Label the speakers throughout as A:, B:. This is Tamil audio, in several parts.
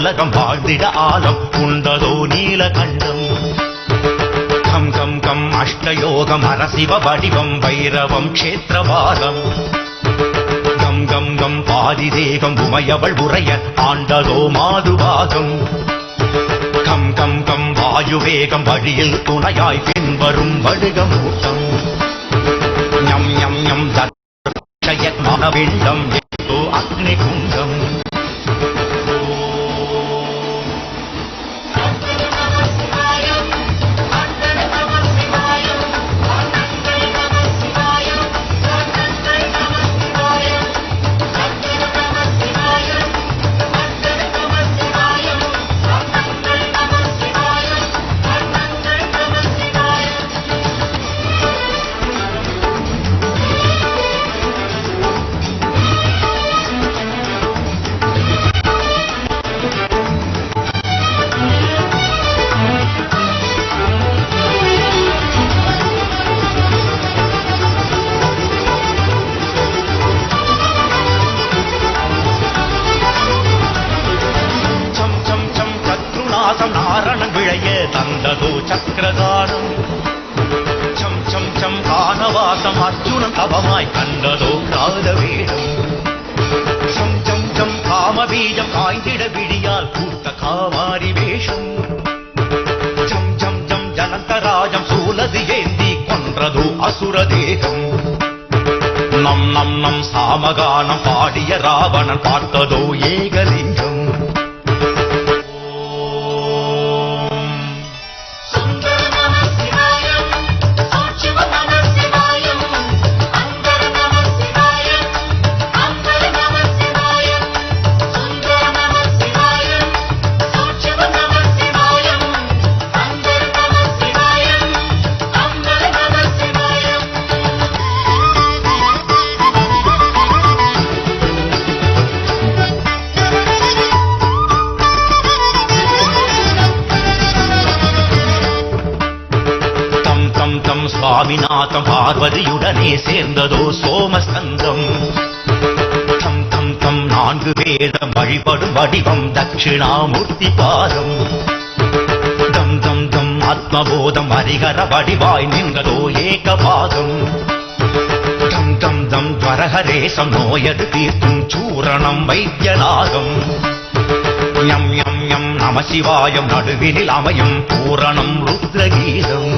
A: உலகம் வாழ்ந்திட ஆலம் உண்டதோ நீலகண்டம். கம் கம் கம் அஷ்டயோகம் அரசிவ வடிவம் வைரவம் க்ஷேத்திரவாதம். கம் கம் கம் பாதிதேகம் உமையவள் உரைய ஆண்டதோ மாதுவாகம். கம் கம் கம் வாயுவேகம் வழியில் துணையாய் பின்வரும் வடுகமூட்டம். ஞம் ஞம் ஞம் மனவிண்டம் அக்னி குண்டம். தந்ததோ சக்கரதானம். சம் சம் சம் கானவாசம் அர்ஜுனன் தவமாய் கண்டதோ காதவேடம். சம் சம் சம் காமபீஜம் காய்ந்திட விடியால் பூத்த காமாரி வேஷம். சம் சம் சம் ஜனந்தராஜம் சூலது ஏந்தி கொன்றதோ அசுரதேகம். நம் நம் நம் சாமகானம் பாடிய ராவணன் பார்த்ததோ ஏகலிங்கம். சுவாமிநாதம் பார்வதியுடனே சேர்ந்ததோ சோமஸ்கந்தம். தம் தம் தம் நான்கு வேதம் வழிபடும் வடிவம் தட்சிணாமூர்த்தி பாதம். தம் தம் தம் ஆத்மபோதம் ஹரிகர வடிவாய் நின்றதோ ஏகபாதம். தம் தம் தம் வரஹரேசம் நோயது தீர்க்கும் சூரணம் வைத்தியநாதம். யம் யம் யம் நம சிவாயம் நடுவினில் அமையும் பூரணம் ருத்ரகீதம்.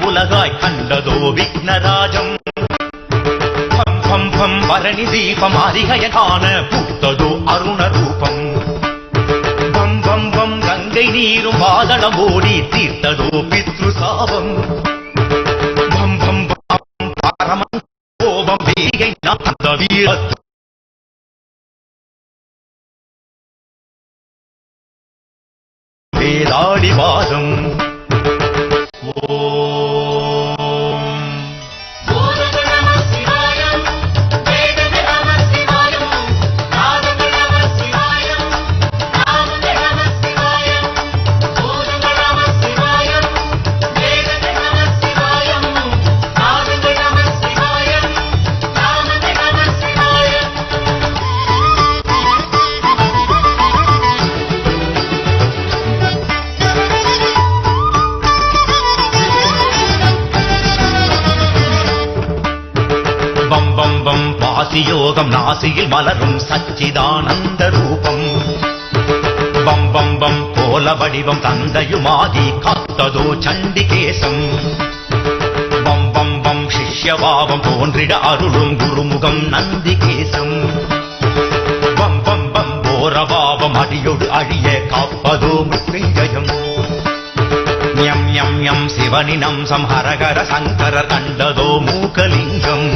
A: உலகாய் கண்டதோ விக்னராஜம். பம் பம் பம் பரணி தீபம் அதிகய காண பூத்ததோ அருண ரூபம். பம் பம் பம் கங்கை நீரும் பாதளம் ஓடி தீர்த்ததோ பித்ரு சாபம். பம் பம் பம் பரமன் கோபம் வேகை நாந்த வீர வேதாடிவாதம். யோகம் நாசியில் மலரும் சச்சிதானந்த ரூபம். பம் பம் பம் கோல வடிவம் தந்தையுமாதி காத்ததோ சண்டிகேசம். பம் பம் பம் சிஷ்யபாவம் தோன்றிட அருளும் குருமுகம் நந்திகேசம். பாவம் அடியொடு அழிய காப்பதோ மிருத்யுஞ்சயம். ஞம் ஞம் ஞம் சிவனினம் சம்ஹரகர சங்கரர் கண்டதோ மூகலிங்கம்.